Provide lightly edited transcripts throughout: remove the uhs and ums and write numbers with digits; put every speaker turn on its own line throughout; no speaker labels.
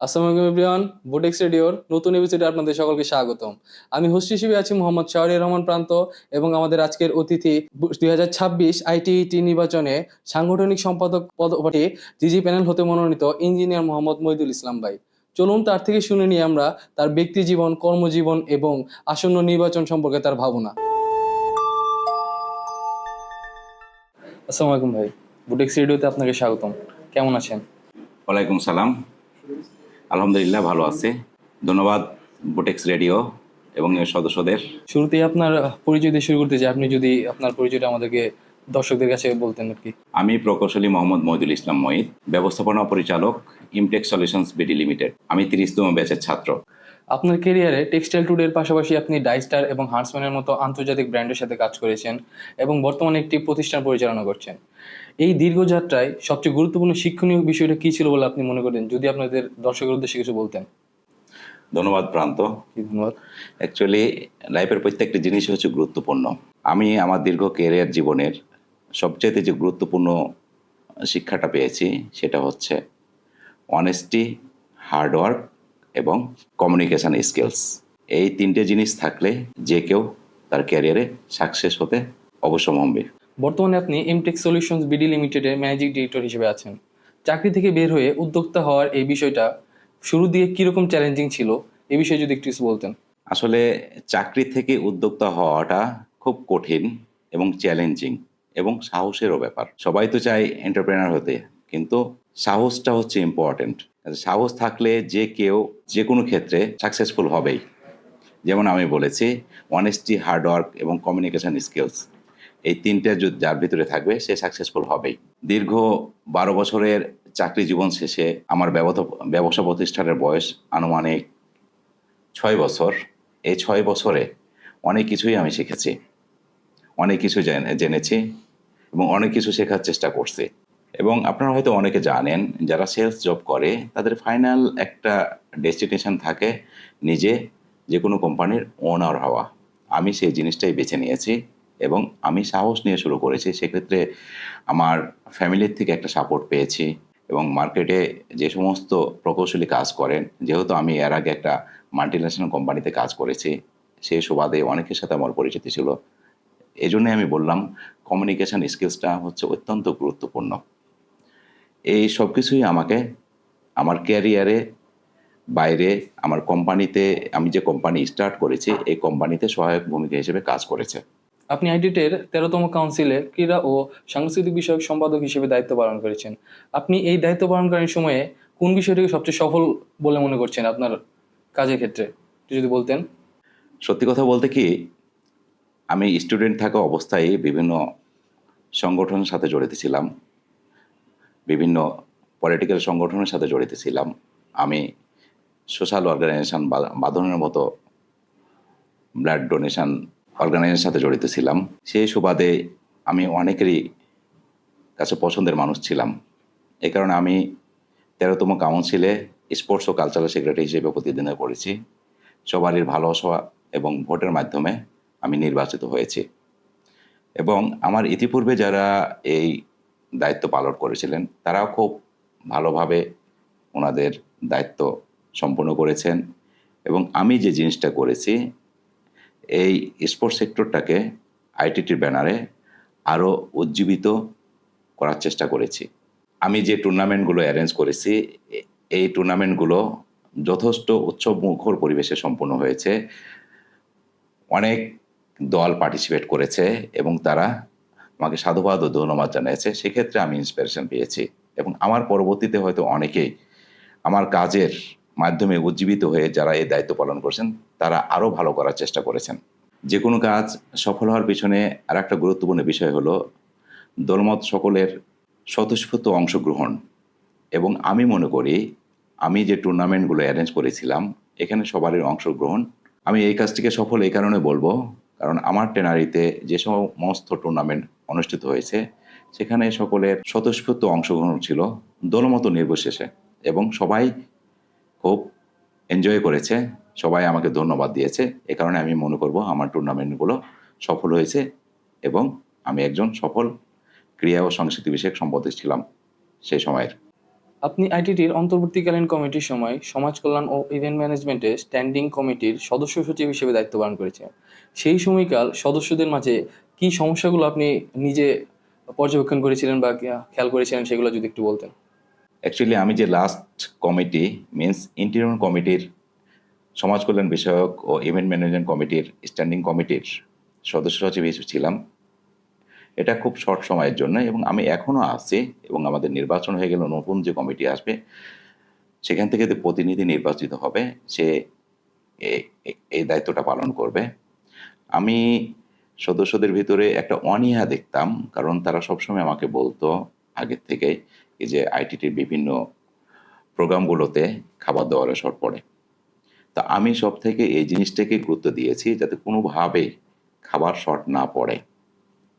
আসসালামু আলাইকুম এভরিওয়ান, বুটেক্স রেডিওর নতুন এপিসোডে আপনাদের সকলকে স্বাগতম। আমি হোস্ট হিসেবে আছি মোহাম্মদ শাহরিয়ার রহমান প্রান্ত এবং আমাদের আজকের অতিথি 2026 আইটিইটি নির্বাচনে সাংগঠনিক সম্পাদক পদে জিজি প্যানেল হতে মনোনীত ইঞ্জিনিয়ার মোহাম্মদ মইদুল ইসলাম ভাই। চলুন তার থেকে শুনে নিই আমরা তার ব্যক্তি জীবন, কর্মজীবন এবং আসন্ন নির্বাচন সম্পর্কে তার ভাবনা। আসসালামু আলাইকুম ভাই, বুটেক্স রেডিওতে আপনাকে স্বাগতম। কেমন আছেন?
ওয়ালাইকুম সালাম। আলহামদুলিল্লাহ ভালো আছে। ধন্যবাদ বুটেক্স রেডিও এবং এর সদস্যদের।
শুরুতেই আপনার পরিচয় দিয়ে শুরু করতে চাই, আপনি যদি আপনার পরিচয়টা আমাদেরকে দর্শকদের কাছে বলতেন আর কি।
আমি প্রকৌশলী মোহাম্মদ মইদুল ইসলাম মঈদ, ব্যবস্থাপনা পরিচালক, ইমটেক সলিউশনস বিডি লিমিটেড। আমি 30তম ব্যাচের ছাত্র।
আপনার ক্যারিয়ারে টেক্সটাইল টুডের পাশাপাশি আপনি ডাইস্টার এবং হান্টসম্যানের মতো আন্তর্জাতিক ব্র্যান্ডের সাথে কাজ করেছেন এবং বর্তমানে একটি প্রতিষ্ঠান পরিচালনা করছেন। এই দীর্ঘ যাত্রায় সবচেয়ে গুরুত্বপূর্ণ শিক্ষণীয় বিষয়টা কী ছিল বলে আপনি মনে করেন, যদি আপনাদের দর্শকের উদ্দেশ্যে কিছু বলতেন?
ধন্যবাদ প্রান্ত।
ধন্যবাদ।
অ্যাকচুয়ালি লাইফের প্রত্যেকটি জিনিস হচ্ছে গুরুত্বপূর্ণ। আমি আমার দীর্ঘ ক্যারিয়ার জীবনের সবচেয়ে যে গুরুত্বপূর্ণ শিক্ষাটা পেয়েছি সেটা হচ্ছে অনেস্টি, হার্ডওয়ার্ক এবং কমিউনিকেশান স্কিলস। এই তিনটে জিনিস থাকলে যে কেউ তার ক্যারিয়ারে সাকসেস হতে অবশ্যম্ভাবী।
বর্তমানে আপনি এমটেক সলিউশনস বিডি লিমিটেডের ম্যানেজিং ডিরেক্টর হিসেবে আছেন। চাকরি থেকে বের হয়ে উদ্যোক্তা হওয়ার এই বিষয়টা শুরুর দিকে কীরকম চ্যালেঞ্জিং ছিল, এই বিষয়ে যদি একটু কিছু বলতেন।
আসলে চাকরি থেকে উদ্যোক্তা হওয়াটা খুব কঠিন এবং চ্যালেঞ্জিং এবং সাহসেরও ব্যাপার। সবাই তো চায় এন্টারপ্রেনার হতে, কিন্তু সাহসটা হচ্ছে ইম্পর্টেন্ট। সাহস থাকলে যে কেউ যে কোনো ক্ষেত্রে সাকসেসফুল হবেই। যেমন আমি বলেছি, অনেস্টি, হার্ডওয়ার্ক এবং কমিউনিকেশন স্কিলস, এই তিনটে যার ভিতরে থাকবে সে সাকসেসফুল হবেই। দীর্ঘ 12 বছরের চাকরি জীবন শেষে আমার ব্যবসা প্রতিষ্ঠানের বয়স আনুমানিক 6 বছর। এই 6 বছরে অনেক কিছুই আমি শিখেছি, অনেক কিছু জেনেছি এবং অনেক কিছু শেখার চেষ্টা করছি। এবং আপনারা হয়তো অনেকে জানেন, যারা সেলস জব করে তাদের ফাইনাল একটা ডেস্টিনেশন থাকে নিজে যে কোনো কোম্পানির ওনার হওয়া। আমি সেই জিনিসটাই বেছে নিয়েছি এবং আমি সাহস নিয়ে শুরু করেছি। সেক্ষেত্রে আমার ফ্যামিলির থেকে একটা সাপোর্ট পেয়েছি এবং মার্কেটে যে সমস্ত প্রকৌশলী কাজ করেন, যেহেতু আমি এর আগে একটা মাল্টিন্যাশনাল কোম্পানিতে কাজ করেছি, সেই সুবাদে অনেকের সাথে আমার পরিচিতি ছিল। এই জন্যে আমি বললাম কমিউনিকেশান স্কিলসটা হচ্ছে অত্যন্ত গুরুত্বপূর্ণ। এই সব কিছুই আমাকে আমার ক্যারিয়ারে বাইরে আমার কোম্পানিতে, আমি যে কোম্পানি স্টার্ট করেছি এই কোম্পানিতে সহায়ক ভূমিকা হিসেবে কাজ করেছে।
আপনি আইটিটের 13তম কাউন্সিলে ক্রীড়া ও সাংস্কৃতিক বিষয়ক সম্পাদক হিসেবে দায়িত্ব পালন করেছেন। আপনি এই দায়িত্ব পালনকালীন সময়ে কোন বিষয়টিকে সবচেয়ে সফল বলে মনে করছেন আপনার কাজের ক্ষেত্রে, একটু যদি বলতেন।
সত্যি কথা বলতে কি, আমি স্টুডেন্ট থাকা অবস্থায় বিভিন্ন সংগঠনের সাথে জড়িত ছিলাম, বিভিন্ন পলিটিক্যাল সংগঠনের সাথে জড়িত ছিলাম। আমি সোশ্যাল অর্গানাইজেশন বাঁধনের মতো ব্লাড ডোনেশন অর্গানাইজেশনের সাথে জড়িত ছিলাম। সেই সুবাদে আমি অনেকেরই কাছে পছন্দের মানুষ ছিলাম। এই কারণে আমি 13তম কাউন্সিলে স্পোর্টস ও কালচারাল সেক্রেটারি হিসেবে প্রতিদ্বন্দ্বিতা করেছি। সবারই ভালোবাসা এবং ভোটের মাধ্যমে আমি নির্বাচিত হয়েছি। এবং আমার ইতিপূর্বে যারা এই দায়িত্ব পালন করেছিলেন তারাও খুব ভালোভাবে ওনাদের দায়িত্ব সম্পন্ন করেছেন। এবং আমি যে জিনিসটা করেছি, এই স্পোর্টস সেক্টরটাকে আইটিটির ব্যানারে আরও উজ্জীবিত করার চেষ্টা করেছি। আমি যে টুর্নামেন্টগুলো অ্যারেঞ্জ করেছি, এই টুর্নামেন্টগুলো যথেষ্ট উৎসবমুখর পরিবেশে সম্পন্ন হয়েছে। অনেক দল পার্টিসিপেট করেছে এবং তারা আমাকে সাধুবাদ ও ধন্যবাদ জানিয়েছে। সেক্ষেত্রে আমি ইন্সপিরেশন পেয়েছি এবং আমার পরবর্তীতে হয়তো অনেকেই আমার কাজের মাধ্যমে উজ্জীবিত হয়ে যারা এই দায়িত্ব পালন করছেন তারা আরও ভালো করার চেষ্টা করেছেন। যে কোনো কাজ সফল হওয়ার পিছনে আর একটা গুরুত্বপূর্ণ বিষয় হলো দলমত সকলের স্বতঃস্ফূর্ত অংশগ্রহণ। এবং আমি মনে করি আমি যে টুর্নামেন্টগুলো অ্যারেঞ্জ করেছিলাম এখানে সবারই অংশগ্রহণ। আমি এই কাজটিকে সফল এই কারণে বলবো, কারণ আমার ট্রেনারিতে যে সমস্ত টুর্নামেন্ট অনুষ্ঠিত হয়েছে সেখানে সকলের স্বতঃস্ফূর্ত অংশগ্রহণ ছিল দলমত নির্বিশেষে এবং সবাই খুব এনজয় করেছে, সবাই আমাকে ধন্যবাদ দিয়েছে। এ কারণে আমি মনে করব আমার টুর্নামেন্টগুলো সফল হয়েছে এবং আমি একজন সফল ক্রীড়া ও সংস্কৃতি বিষয়ক সম্পাদক ছিলাম সেই সময়ের।
আপনি আইটিটির অন্তর্বর্তীকালীন কমিটির সময় সমাজ কল্যাণ ও ইভেন্ট ম্যানেজমেন্টে স্ট্যান্ডিং কমিটির সদস্য সচিব হিসেবে দায়িত্ব পালন করেছেন। সেই সময়কাল সদস্যদের মাঝে কি সমস্যাগুলো আপনি নিজে পর্যবেক্ষণ করেছিলেন বা খেয়াল করেছিলেন সেগুলো যদি একটু বলতেন।
অ্যাকচুয়ালি আমি যে লাস্ট কমিটি মিন্স ইন্টিরিয়র কমিটির সমাজ কল্যাণ বিষয়ক ও ইভেন্ট ম্যানেজমেন্ট কমিটির স্ট্যান্ডিং কমিটির সদস্য সচিব হিসেবে ছিলাম, এটা খুব শর্ট সময়ের জন্য এবং আমি এখনও আছি। এবং আমাদের নির্বাচন হয়ে গেল, নতুন যে কমিটি আসবে সেখান থেকে যে প্রতিনিধি নির্বাচিত হবে সে এই দায়িত্বটা পালন করবে। আমি সদস্যদের ভিতরে একটা অনীহা দেখতাম, কারণ তারা সবসময় আমাকে বলতো আগের থেকে যে আইটিটির বিভিন্ন প্রোগ্রামগুলোতে খাবার দাবারের শর্ট পড়ে। তা আমি সব থেকে এই জিনিসটাকে গুরুত্ব দিয়েছি যাতে কোনোভাবেই খাবার শর্ট না পড়ে।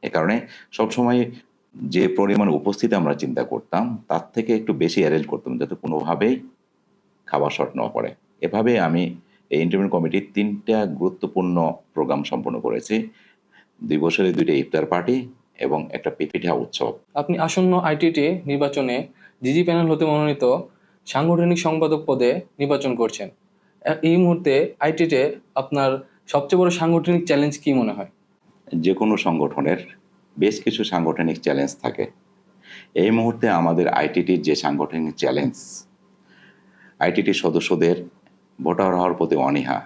এ কারণে সবসময় যে পরিমাণ উপস্থিতি আমরা চিন্তা করতাম তার থেকে একটু বেশি অ্যারেঞ্জ করতাম যাতে কোনোভাবেই খাবার শর্ট না পড়ে। এভাবে আমি এই ইন্টারমিডিয়েট কমিটির 3টা গুরুত্বপূর্ণ প্রোগ্রাম সম্পন্ন করেছি। 2 বছরে 2টা ইফতার পার্টি এবং একটা পিঠা উৎসব।
আপনি আসন্ন আইটিটি নির্বাচনে জিজি প্যানেল হতে মনোনীত সাংগঠনিক সম্পাদক পদে নির্বাচন করছেন। এই মুহূর্তে আইটিতে আপনার সবচেয়ে বড় সাংগঠনিক চ্যালেঞ্জ কি মনে হয়?
যে কোনো সংগঠনের বেশ কিছু সাংগঠনিক চ্যালেঞ্জ থাকে। এই মুহূর্তে আমাদের আইটিটির যে সাংগঠনিক চ্যালেঞ্জ, আইটিটির সদস্যদের ভোটার হওয়ার প্রতি অনীহা।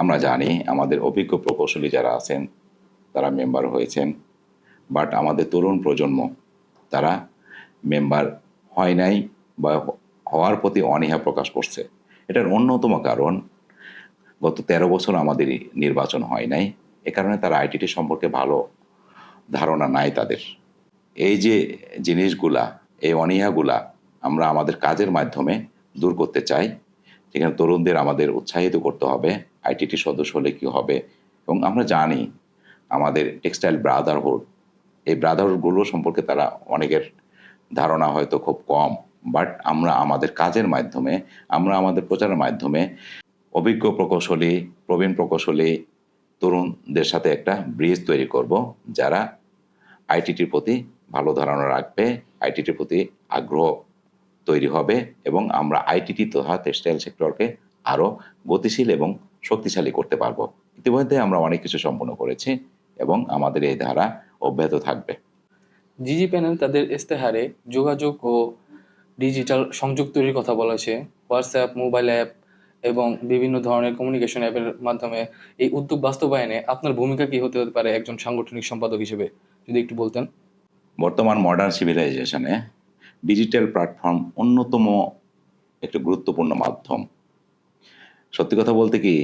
আমরা জানি আমাদের অভিজ্ঞ প্রকৌশলী যারা আছেন তারা মেম্বার হয়েছেন, বাট আমাদের তরুণ প্রজন্ম তারা মেম্বার হয় নাই বা হওয়ার প্রতি অনীহা প্রকাশ করছে। এটার অন্যতম কারণ গত 13 বছর আমাদের নির্বাচন হয় নাই, এ কারণে তারা আইটিটি সম্পর্কে ভালো ধারণা নাই তাদের। এই যে জিনিসগুলা, এই অনীহাগুলা আমরা আমাদের কাজের মাধ্যমে দূর করতে চাই। যেখানে তরুণদের আমাদের উৎসাহিত করতে হবে আইটিটি সদস্য হলে কী হবে। এবং আমরা জানি আমাদের টেক্সটাইল ব্রাদারহুড, এই ব্রাদারহুডগুলো সম্পর্কে তারা অনেকের ধারণা হয়তো খুব কম, বাট আমরা আমাদের কাজের মাধ্যমে, আমরা আমাদের প্রচারের মাধ্যমে অভিজ্ঞ প্রকৌশলী, প্রবীণ প্রকৌশলী তরুণদের সাথে একটা ব্রিজ তৈরি করব যারা আইটিটির প্রতি ভালো ধারণা রাখবে, আইটিটির প্রতি আগ্রহ তৈরি হবে এবং আমরা আইটিটি তথা টেক্সটাইল সেক্টরকে আরও গতিশীল এবং শক্তিশালী করতে পারবো। ইতিমধ্যে আমরা অনেক কিছু সম্পন্ন করেছি এবং আমাদের এই ধারা অব্যাহত থাকবে।
জিজি প্যানেল তাদের ইস্তেহারে যোগাযোগ ও ডিজিটাল সংযোগ তৈরির কথা বলেছে। হোয়াটসঅ্যাপ, মোবাইল অ্যাপ এবং বিভিন্ন ধরনের কমিউনিকেশন অ্যাপের মাধ্যমে এই উদ্যোগ বাস্তবায়নে আপনার ভূমিকা কি হতে পারে একজন সাংগঠনিক সম্পাদক হিসেবে যদি একটু বলতেন।
বর্তমান মডার্ন সিভিলাইজেশনে ডিজিটাল প্ল্যাটফর্ম অন্যতম একটা গুরুত্বপূর্ণ মাধ্যম। সত্যি কথা বলতে কি,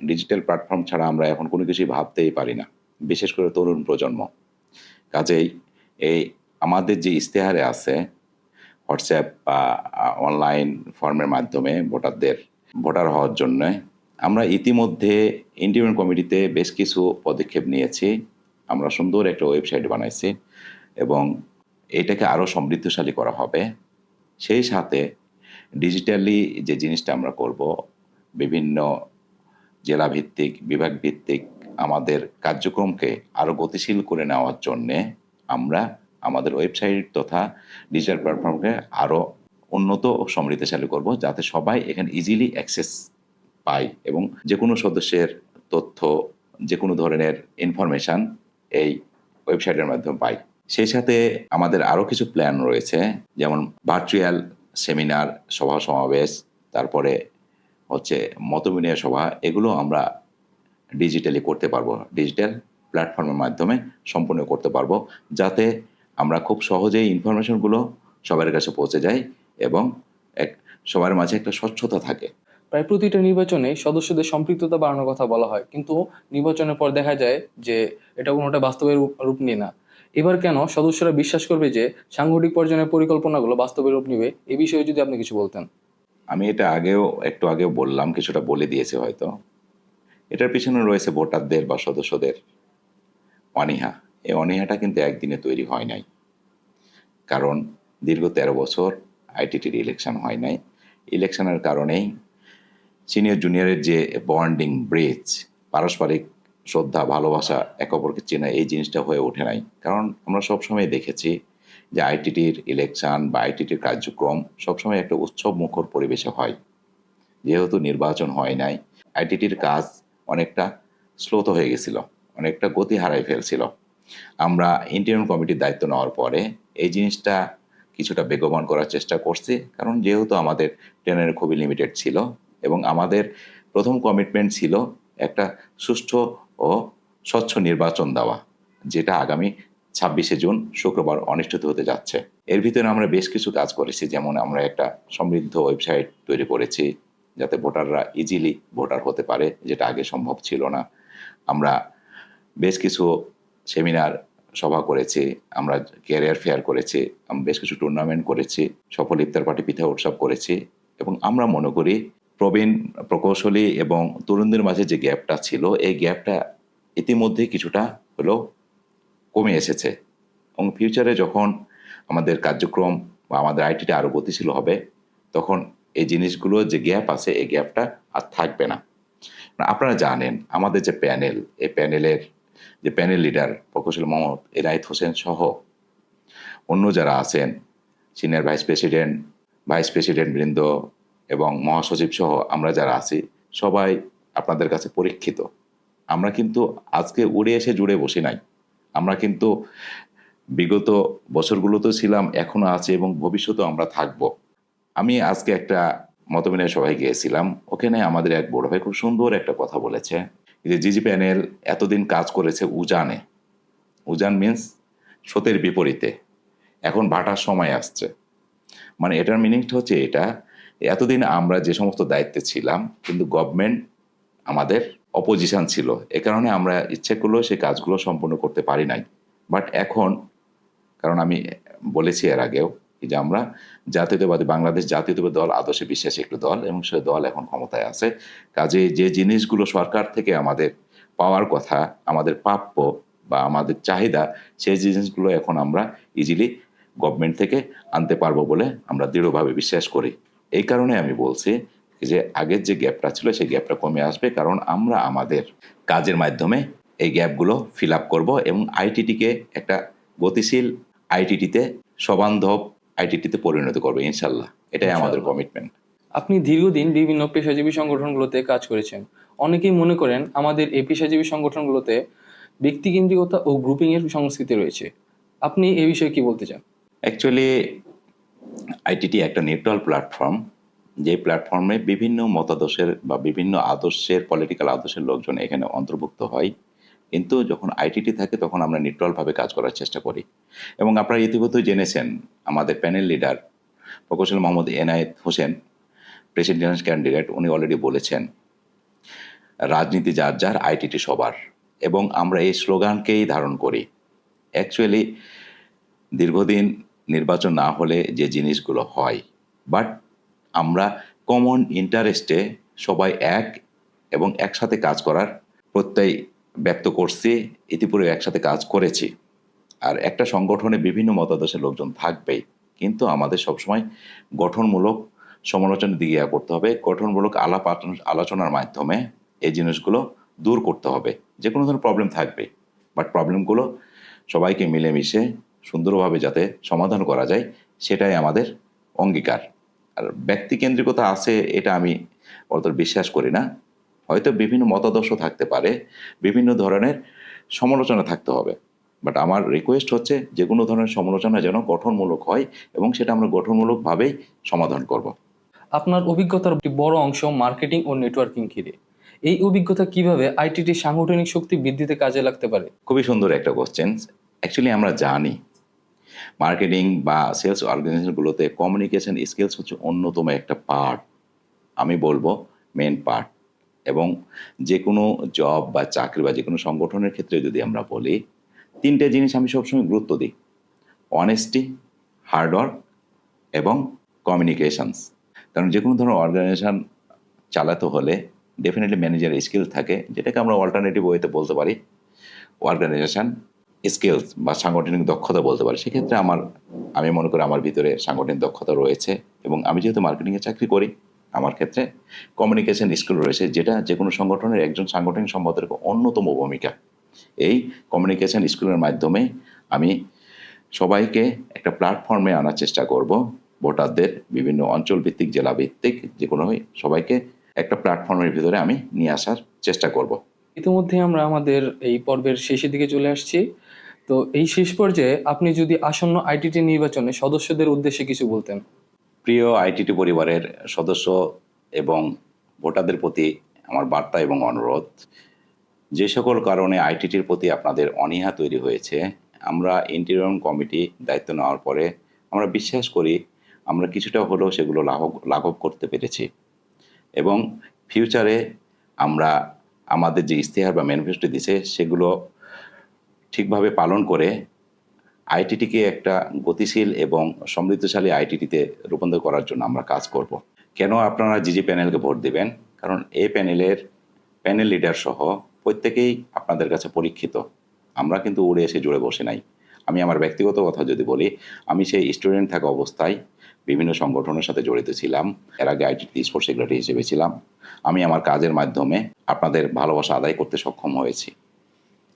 ডিজিটাল প্ল্যাটফর্ম ছাড়া আমরা এখন কোনো কিছুই ভাবতেই পারি না, বিশেষ করে তরুণ প্রজন্ম। কাজেই এই আমাদের যে ইশতেহারে আছে হোয়াটসঅ্যাপ বা অনলাইন ফর্মের মাধ্যমে ভোটারদের ভোটার হওয়ার জন্য আমরা ইতিমধ্যে ইন্ডিপেন্ডেন্ট কমিটিতে বেশ কিছু পদক্ষেপ নিয়েছি। আমরা সুন্দর একটা ওয়েবসাইট বানাইছি এবং এটাকে আরও সমৃদ্ধশালী করা হবে। সেই সাথে ডিজিটালি যে জিনিসটা আমরা করব, বিভিন্ন জেলা ভিত্তিক, বিভাগ ভিত্তিক আমাদের কার্যক্রমকে আরও গতিশীল করে নেওয়ার জন্যে আমরা আমাদের ওয়েবসাইট তথা ডিজিটাল প্ল্যাটফর্মকে আরও উন্নত ও সমৃদ্ধশালী করব যাতে সবাই এখানে ইজিলি অ্যাক্সেস পায় এবং যে কোনো সদস্যের তথ্য, যে কোনো ধরনের ইনফরমেশান এই ওয়েবসাইটের মাধ্যমে পাই। সেই সাথে আমাদের আরও কিছু প্ল্যান রয়েছে, যেমন ভার্চুয়াল সেমিনার, সভা সমাবেশ, তারপরে হচ্ছে মতবিনিময় সভা, এগুলো আমরা ডিজিটালি করতে পারবো, ডিজিটাল প্ল্যাটফর্মের মাধ্যমে সম্পূর্ণ করতে পারবো যাতে আমরা খুব সহজেই ইনফরমেশনগুলো সবার কাছে পৌঁছে যায় এবং সবার মাঝে একটা স্বচ্ছতা থাকে।
প্রায় প্রতিটা নির্বাচনে সদস্যদের সম্পৃক্ততা বাড়ানোর কথা বলা হয়, কিন্তু নির্বাচনের পর দেখা যায় যে এটা কোনোটা বাস্তবের রূপ নিয়ে না। এবার কেন সদস্যরা বিশ্বাস করবে যে সাংগঠনিক পর্যায়ের পরিকল্পনাগুলো বাস্তবের রূপ নিবে, এই বিষয়ে যদি আপনি কিছু বলতেন।
আমি এটা একটু আগেও বললাম, কিছুটা বলে দিয়েছি হয়তো। এটার পিছনে রয়েছে ভোটারদের বা সদস্যদের অনীহা। এই অনীহাটা কিন্তু একদিনে তৈরি হয় নাই, কারণ দীর্ঘ 13 বছর আইটিটির ইলেকশন হয় নাই। ইলেকশনের কারণেই সিনিয়র জুনিয়রের যে বন্ডিং ব্রিজ, পারস্পরিক শ্রদ্ধা, ভালোবাসা, একে অপরকে চেনা, এই জিনিসটা হয়ে ওঠে নাই। কারণ আমরা সবসময় দেখেছি যে আইটিটির ইলেকশন বা আইটিটির কার্যক্রম সবসময় একটা উৎসব মুখর পরিবেশে হয়। যেহেতু নির্বাচন হয় নাই, আইটিটির কাজ অনেকটা স্লোত হয়ে গেছিল, অনেকটা গতি হারাই ফেলছিল। আমরা ইন্টারিম কমিটির দায়িত্ব নেওয়ার পরে এই জিনিসটা কিছুটা বেগবান করার চেষ্টা করছি, কারণ যেহেতু আমাদের ট্রেনের খুবই লিমিটেড ছিল এবং আমাদের প্রথম কমিটমেন্ট ছিল একটা সুষ্ঠু ও স্বচ্ছ নির্বাচন দেওয়া, যেটা আগামী 26শে জুন শুক্রবার অনুষ্ঠিত হতে যাচ্ছে। এর ভিতরে আমরা বেশ কিছু কাজ করেছি, যেমন আমরা একটা সমৃদ্ধ ওয়েবসাইট তৈরি করেছি যাতে ভোটাররা ইজিলি ভোটার হতে পারে, যেটা আগে সম্ভব ছিল না। আমরা বেশ কিছু সেমিনার সভা করেছি, আমরা ক্যারিয়ার ফেয়ার করেছি, আমরা বেশ কিছু টুর্নামেন্ট করেছি, সফল ইফতার পার্টি পিঠা উৎসব করেছি। এবং আমরা মনে করি প্রবীণ প্রকৌশলী এবং তরুণদের মাঝে যে গ্যাপটা ছিল, এই গ্যাপটা ইতিমধ্যে কিছুটা হলেও কমে এসেছে। এবং ফিউচারে যখন আমাদের কার্যক্রম বা আমাদের আইটিটা আরও গতিশীল হবে, তখন এই জিনিসগুলো যে গ্যাপ আছে, এই গ্যাপটা আর থাকবে না। আপনারা জানেন আমাদের যে প্যানেল, এই প্যানেলের যে প্যানেল লিডার প্রকৌশলী মোহাম্মদ এনায়েত হোসেন সহ অন্য যারা আছেন, সিনিয়র ভাইস প্রেসিডেন্ট বৃন্দ এবং মহাসচিব সহ আমরা যারা আছি, সবাই আপনাদের কাছে পরীক্ষিত। আমরা কিন্তু আজকে উড়ে এসে জুড়ে বসে নাই। আমরা কিন্তু বিগত বছরগুলোতেও ছিলাম, এখনো আছে এবং ভবিষ্যতেও আমরা থাকব। আমি আজকে একটা মতবিনিময় সভায় গিয়েছিলাম, ওখানে আমাদের এক বড় ভাই খুব সুন্দর একটা কথা বলেছে যে জিজি প্যানেল এতদিন কাজ করেছে উজানে, উজান মিন্স স্রোতের বিপরীতে, এখন ভাটার সময় আসছে। মানে এটার মিনিংটা হচ্ছে এটা, এতদিন আমরা যে সমস্ত দায়িত্বে ছিলাম কিন্তু গভর্নমেন্ট আমাদের অপোজিশন ছিল, এ কারণে আমরা ইচ্ছে করলেও সেই কাজগুলো সম্পূর্ণ করতে পারি নাই। বাট এখন, কারণ আমি বলেছি এর আগেও যে আমরা জাতীয়তাবাদী বাংলাদেশ জাতীয়তাবাদী দল আদর্শে বিশ্বাসী একটি দল, এবং সে দল এখন ক্ষমতায় আছে। কাজে যে জিনিসগুলো সরকার থেকে আমাদের পাওয়ার কথা, আমাদের প্রাপ্য বা আমাদের চাহিদা, সেই জিনিসগুলো এখন আমরা ইজিলি গভর্নমেন্ট থেকে আনতে পারবো বলে আমরা দৃঢ়ভাবে বিশ্বাস করি। এই কারণে আমি বলছি যে আগের যে গ্যাপটা ছিল সেই গ্যাপটা কমে আসবে, কারণ আমরা আমাদের কাজের মাধ্যমে এই গ্যাপগুলো ফিল আপ করবো এবং আইটিটিকে একটা গতিশীল আইটিটিতে সবান্ধব আইটিটিতে পরিণত করবে ইনশাল্লাহ। এটাই আমাদের কমিটমেন্ট।
আপনি দীর্ঘদিন বিভিন্ন পেশাজীবী সংগঠনগুলোতে কাজ করেছেন। অনেকেই মনে করেন আমাদের এই পেশাজীবী সংগঠনগুলোতে ব্যক্তিকেন্দ্রিকতা ও গ্রুপিং এর সংস্কৃতি রয়েছে। আপনি এই বিষয়ে কি বলতে চান?
অ্যাকচুয়ালি আইটিটি একটা নিউট্রাল প্ল্যাটফর্ম, যে প্ল্যাটফর্মে বিভিন্ন মতাদর্শের বা বিভিন্ন আদর্শের, পলিটিক্যাল আদর্শের লোকজন এখানে অন্তর্ভুক্ত হয়। কিন্তু যখন আইটিটি থাকে তখন আমরা নিউট্রালভাবে কাজ করার চেষ্টা করি। এবং আপনারা ইতিমধ্যেই জেনেছেন আমাদের প্যানেল লিডার প্রকৌশলী মোহাম্মদ এনায়েত হোসেন, প্রেসিডেন্ট ক্যান্ডিডেট, উনি অলরেডি বলেছেন রাজনীতি যার যার, আইটিটি সবার। এবং আমরা এই স্লোগানকেই ধারণ করি। অ্যাকচুয়ালি দীর্ঘদিন নির্বাচন না হলে যে জিনিসগুলো হয়, বাট আমরা কমন ইন্টারেস্টে সবাই এক এবং একসাথে কাজ করার প্রত্যয় ব্যক্ত করছি, ইতিপূর্বে একসাথে কাজ করেছি। আর একটা সংগঠনে বিভিন্ন মতাদর্শের লোকজন থাকবেই, কিন্তু আমাদের সবসময় গঠনমূলক সমালোচনার দিকে করতে হবে। গঠনমূলক আলোচনার মাধ্যমে এই জিনিসগুলো দূর করতে হবে। যে কোনো ধরনের প্রবলেম থাকবে, বাট প্রবলেমগুলো সবাইকে মিলেমিশে সুন্দরভাবে যাতে সমাধান করা যায়, সেটাই আমাদের অঙ্গীকার। আর ব্যক্তিকেন্দ্রিকতা আছে এটা আমি অত বিশ্বাস করি না। হয়তো বিভিন্ন মতাদর্শ থাকতে পারে, বিভিন্ন ধরনের সমালোচনা থাকতে হবে, বাট আমার রিকোয়েস্ট হচ্ছে যে কোনো ধরনের সমালোচনা যেন গঠনমূলক হয় এবং সেটা আমরা গঠনমূলকভাবেই সমাধান করব।
আপনার অভিজ্ঞতার একটি বড় অংশ মার্কেটিং ও নেটওয়ার্কিং ঘিরে। এই অভিজ্ঞতা কিভাবে আইটিটি সাংগঠনিক শক্তি বৃদ্ধিতে কাজে লাগতে পারে?
খুবই সুন্দর একটা কোশ্চেন। অ্যাকচুয়ালি আমরা জানি মার্কেটিং বা সেলস অর্গানাইজেশনগুলোতে কমিউনিকেশন স্কিলস হচ্ছে অন্যতম একটা পার্ট, আমি বলবো মেন পার্ট। এবং যে কোনো জব বা চাকরি বা যে কোনো সংগঠনের ক্ষেত্রে যদি আমরা বলি, তিনটে জিনিস আমি সবসময় গুরুত্ব দিই: অনেস্টি, হার্ডওয়ার্ক এবং কমিউনিকেশনস। কারণ যে কোনো ধরনের অর্গানাইজেশন চালাতে হলে ডেফিনেটলি ম্যানেজার স্কিল থাকে, যেটাকে আমরা অল্টারনেটিভ ওয়েতে বলতে পারি অর্গানাইজেশন স্কিলস বা সাংগঠনিক দক্ষতা বলতে পারি। সেক্ষেত্রে আমি মনে করি আমার ভিতরে সাংগঠনিক দক্ষতা রয়েছে, এবং আমি যেহেতু মার্কেটিংয়ে চাকরি করি, আমার ক্ষেত্রে কমিউনিকেশন স্কিল রয়েছে, যেটা যে কোনো সংগঠনের একজন সাংগঠনিক সম্পাদকের অন্যতম ভূমিকা। এই কমিউনিকেশন স্কিলের মাধ্যমে আমি সবাইকে একটা প্ল্যাটফর্মে আনার চেষ্টা করব। ভোটারদের বিভিন্ন অঞ্চল ভিত্তিক, জেলা ভিত্তিক, যে কোনো সবাইকে একটা প্ল্যাটফর্মের ভিতরে আমি নিয়ে আসার চেষ্টা করব।
ইতিমধ্যে আমরা আমাদের এই পর্বের শেষের দিকে চলে আসছি। তো এই শেষ পর্যায়ে আপনি যদি আসন্ন আইটিটি নির্বাচনে সদস্যদের উদ্দেশ্যে কিছু বলতেন।
প্রিয় আইটিটি পরিবারের সদস্য এবং ভোটারদের প্রতি আমার বার্তা এবং অনুরোধ, যে সকল কারণে আইটিটির প্রতি আপনাদের অনীহা তৈরি হয়েছে, আমরা ইন্টিরিয়ম কমিটি দায়িত্ব নেওয়ার পরে আমরা বিশ্বাস করি আমরা কিছুটা হলেও সেগুলো লাঘব করতে পেরেছি এবং ফিউচারে আমরা আমাদের যে ইশতেহার বা ম্যানিফেস্টো দিছে সেগুলো ঠিকভাবে পালন করে আইটিটিকে একটা গতিশীল এবং সমৃদ্ধশালী আইটিটিতে রূপান্তর করার জন্য আমরা কাজ করব। কেন আপনারা জিজি প্যানেলকে ভোট দেবেন? কারণ এই প্যানেল লিডার সহ প্রত্যেকেই আপনাদের কাছে পরীক্ষিত। আমরা কিন্তু উড়ে এসে জুড়ে বসে নাই। আমি আমার ব্যক্তিগত কথা যদি বলি, আমি সেই স্টুডেন্ট থাকা অবস্থায় বিভিন্ন সংগঠনের সাথে জড়িত ছিলাম। এর আগে আইটিটি স্পোর্টস সেক্রেটারি হিসেবে ছিলাম। আমি আমার কাজের মাধ্যমে আপনাদের ভালোবাসা আদায় করতে সক্ষম হয়েছি।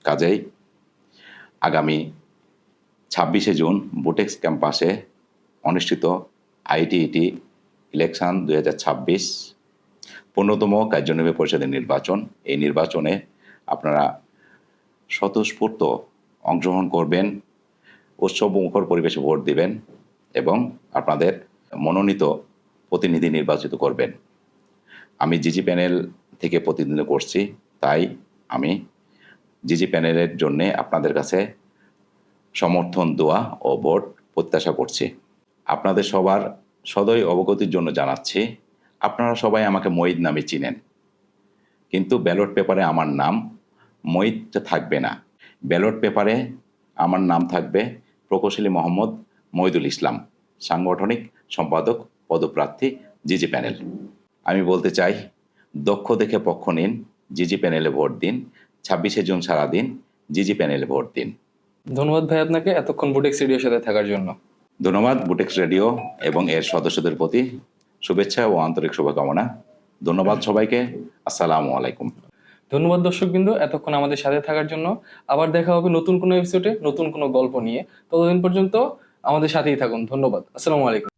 কাজেই আগামী 26শে জুন বুটেক্স ক্যাম্পাসে অনুষ্ঠিত আইটিইটি ইলেকশন 2026 15তম কার্যনির্বাহী পরিষদের নির্বাচন, এই নির্বাচনে আপনারা স্বতঃস্ফূর্ত অংশগ্রহণ করবেন, উৎসবমুখর পরিবেশে ভোট দিবেন এবং আপনাদের মনোনীত প্রতিনিধি নির্বাচিত করবেন। আমি জিজি প্যানেল থেকে প্রতিনিধিত্ব করছি, তাই আমি জিজি প্যানেলের জন্য আপনাদের কাছে সমর্থন, দোয়া ও ভোট প্রত্যাশা করছি। আপনাদের সবার সদয় অবগতির জন্য জানাচ্ছি, আপনারা সবাই আমাকে মঈদ নামে চিনেন, কিন্তু ব্যালট পেপারে আমার নাম মঈদ থাকবে না। ব্যালট পেপারে আমার নাম থাকবে প্রকৌশলী মোহাম্মদ মঈদুল ইসলাম, সাংগঠনিক সম্পাদক পদপ্রার্থী, জিজি প্যানেল। আমি বলতে চাই, দক্ষ দেখে পক্ষ নিন, জিজি প্যানেলে ভোট দিন। 26শে জুন সারাদিন জিজি প্যানেলে ভোট দিন।
ধন্যবাদ ভাই আপনাকে এতক্ষণ বুটেক্স রেডিওর সাথে থাকার জন্য।
ধন্যবাদ বুটেক্স রেডিও এবং এর সদস্যদের প্রতি শুভেচ্ছা ও আন্তরিক শুভকামনা। ধন্যবাদ সবাইকে। আসসালামু আলাইকুম।
ধন্যবাদ দর্শকবৃন্দ এতক্ষণ আমাদের সাথে থাকার জন্য। আবার দেখা হবে নতুন কোনো এপিসোডে নতুন কোনো গল্প নিয়ে। ততদিন পর্যন্ত আমাদের সাথেই থাকুন। ধন্যবাদ। আসসালামু আলাইকুম।